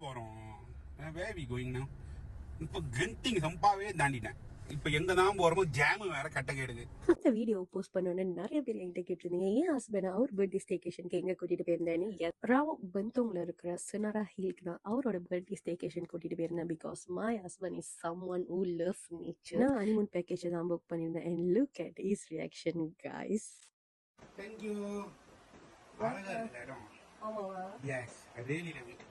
போறோம். Where we going now? இப்போ Genting சம்பாவே தாண்டிட்டேன். இப்போ எங்க தான் போறோமோ ஜாம் வேற கட்ட கேடுது. இந்த வீடியோ போஸ்ட் பண்ணோன்னு நிறைய பேர் என்கிட்ட கேட்டிருந்தீங்க, என் ஹஸ்பண்ட் அவர் பர்த்டே ஸ்டேகேஷனுக்கு எங்க கூட்டிட்டு போயிருந்தேன்னு. ராவ் பந்தோங்ல இருக்கிற சினரா ஹில்க்கு தான் அவரோட பர்த்டே ஸ்டேகேஷன் கூட்டிட்டு போயிருந்தேன். Because my husband is someone who loves nature. நான் ஹனிமூன் பேக்கேஜ் தான் புக் பண்ணியிருந்தேன். And look at his reaction guys. Thank you. அழகா இருக்கு இடம். ஆமாவா? Yes, I really love it.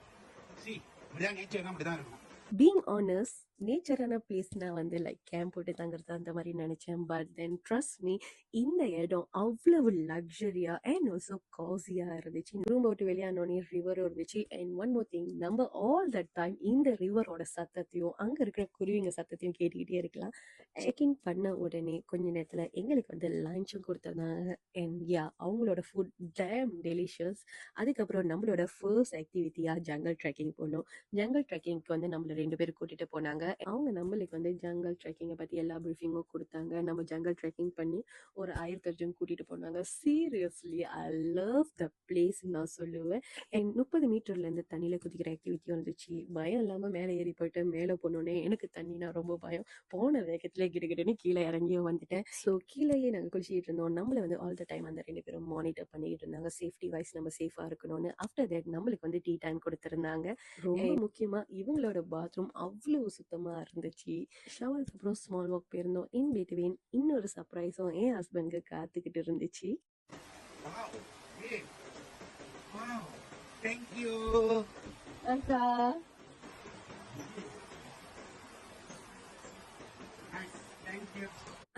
See, இப்படிதான் நேச்சர் அப்படிதான் இருக்கும். பீங் ஆனஸ்ட், நேச்சரான பிளேஸ் நான் வந்து லைக் கேம்ப் போட்டு தங்குறது அந்த மாதிரி நினைச்சேன். பட் தென் ட்ரஸ்ட் மீ, இந்த இடம் அவ்வளவு லக்ஸரியா அண்ட் ஆல்சோ காசியா இருந்துச்சு. ரூம் விட்டு வெளியானோடனே ரிவரும் இருந்துச்சு. அண்ட் ஒன் மோர் திங், நம்ம ஆல் தட் டைம் இந்த ரிவரோட சத்தத்தையும் அங்க இருக்கிற குருவிங்க சத்தத்தையும் கேட்டுக்கிட்டே இருக்கலாம். செக்இன் பண்ண உடனே கொஞ்ச நேரத்துல எங்களுக்கு வந்து லஞ்சும் கொடுத்துருந்தாங்க. அண்ட் யா, அவங்களோட ஃபுட் டேம் டெலிஷியஸ். அதுக்கப்புறம் நம்மளோட ஃபர்ஸ்ட் ஆக்டிவிட்டியா ஜங்கல் ட்ரெக்கிங் போனோம். ஜங்கல் ட்ரெக்கிங்க்கு வந்து நம்மள 2 பேர் கூட்டிட்டு போனாங்க. அவங்க நம்மளுக்கு வந்து ஜங்கல் ட்ரெக்கிங்கை பத்தி எல்லா ப்ரீஃபிங்கும் கொடுத்தாங்க. நம்ம ஜங்கல் ட்ரெக்கிங் பண்ணி ஒரு 1000 அர்ஜுன் கூட்டிட்டு போனாங்க. Seriously I love the place நான் சொல்லுவேன். அண்ட் 30 மீட்டர்ல இருந்து தண்ணியில குதிக்கிற ஆக்டிவிட்டியும் இருந்துச்சு. பயம் இல்லாம மேலே ஏறி போயிட்டு மேலே போனோடனே எனக்கு தண்ணினா ரொம்ப பயம். போன வேகத்துல கிடுகிடுன்னு கீழே இறங்கியும் வந்துட்டேன். ஸோ கீழேயே நாங்கள் குளிச்சுட்டு இருந்தோம். நம்மள வந்து ஆல் த டைம் அந்த 2 பேரும் மானிட்டர் பண்ணிட்டு இருந்தாங்க, சேஃப்டி வைஸ் நம்ம சேஃபா இருக்கணும்னு. ஆஃப்டர் தட் நம்மளுக்கு வந்து டீ டைம் கொடுத்துருந்தாங்க. ரொம்ப முக்கியமா இவங்களோட பாத்ரூம் அவ்வளவு சுத்தமா இருந்துச்சு. ஷவருக்கு அப்புறம் ஸ்மால் வாக் போயிருந்தோம். இன் பிட்வீன் இன்னொரு சர்ப்ரைஸும் என் ஹஸ்பண்ட்க்கு காத்துக்கிட்டு இருந்துச்சு. Wow. Hey. Wow. Thank you. அக்கா, Nice. Thank you.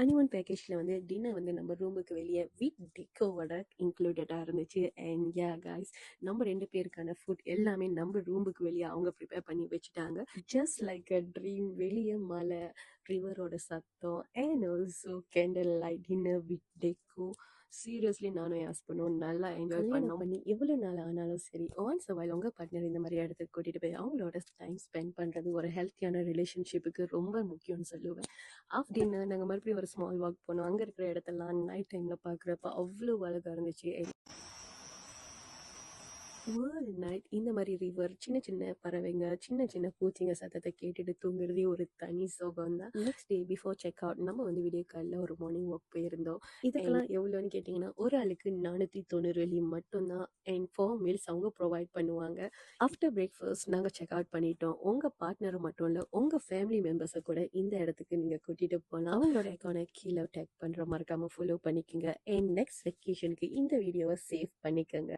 ஹனிமூன் பேக்கேஜ்ல வந்து டின்னர் வந்து நம்ம ரூமுக்கு வெளியே வித் டிக்கோவோட இன்க்ளூடடா இருந்துச்சு. அண்ட் யா கைஸ், நம்ம 2 பேருக்கான ஃபுட் எல்லாமே நம்ம ரூமுக்கு வெளியே அவங்க ப்ரிப்பேர் பண்ணி வச்சுட்டாங்க. Just like a dream. வெளியே மலை, ரிவரோட சத்தம் and also candle light dinner with deco. Seriously நானும் என் ஹஸ்பண்டும் நல்லா என்ஜாய் பண்ணி எவ்வளவு நாள் ஆனாலும் சரி, ஒன்ஸ் வைல் உங்க பார்ட்னர் இந்த மாதிரி இடத்துக்கு கூட்டிட்டு போய் அவங்களோட டைம் ஸ்பெண்ட் பண்றது ஒரு ஹெல்த்தியான ரிலேஷன்ஷிப்புக்கு ரொம்ப முக்கியம்னு சொல்லுவேன். அப்படின்னு நாங்கள் மறுபடியும் ஒரு ஸ்மால் வாக் போனோம். அங்கே இருக்கிற இடத்தெல்லாம் நைட் டைமில் பார்க்குறப்ப அவ்வளோ அழகாக இருந்துச்சு. வேர்ல்ட் நைட் இந்த மாதிரி ரிவர், சின்ன சின்ன பறவைங்க, சின்ன சின்ன பூச்சிங்க சத்தத்தை கேட்டுட்டு தூங்குறதே ஒரு தனி சுகம் தான். Next day before check out நம்ம வந்து விடிய காலையில் ஒரு மார்னிங் வாக் போயிருந்தோம். இதுக்கெல்லாம் எவ்வளோன்னு கேட்டிங்கன்னா ஒரு ஆளுக்கு 490 வெள்ளி மட்டும்தான். அண்ட் 4 மீல்ஸ் அவங்க ப்ரொவைட் பண்ணுவாங்க. ஆஃப்டர் பிரேக்ஃபாஸ்ட் நாங்கள் செக் அவுட் பண்ணிட்டோம். உங்கள் பார்ட்னரை மட்டும் இல்லை, உங்கள் ஃபேமிலி மெம்பர்ஸை கூட இந்த இடத்துக்கு நீங்கள் கூட்டிகிட்டு போகலாம். அவங்களோட அக்கௌண்ட்டை கீழே டேக் பண்ணுற மறக்காமல் ஃபாலோ பண்ணிக்கோங்க. அண்ட் நெக்ஸ்ட் வெக்கேஷனுக்கு இந்த வீடியோவை சேவ் பண்ணிக்கோங்க.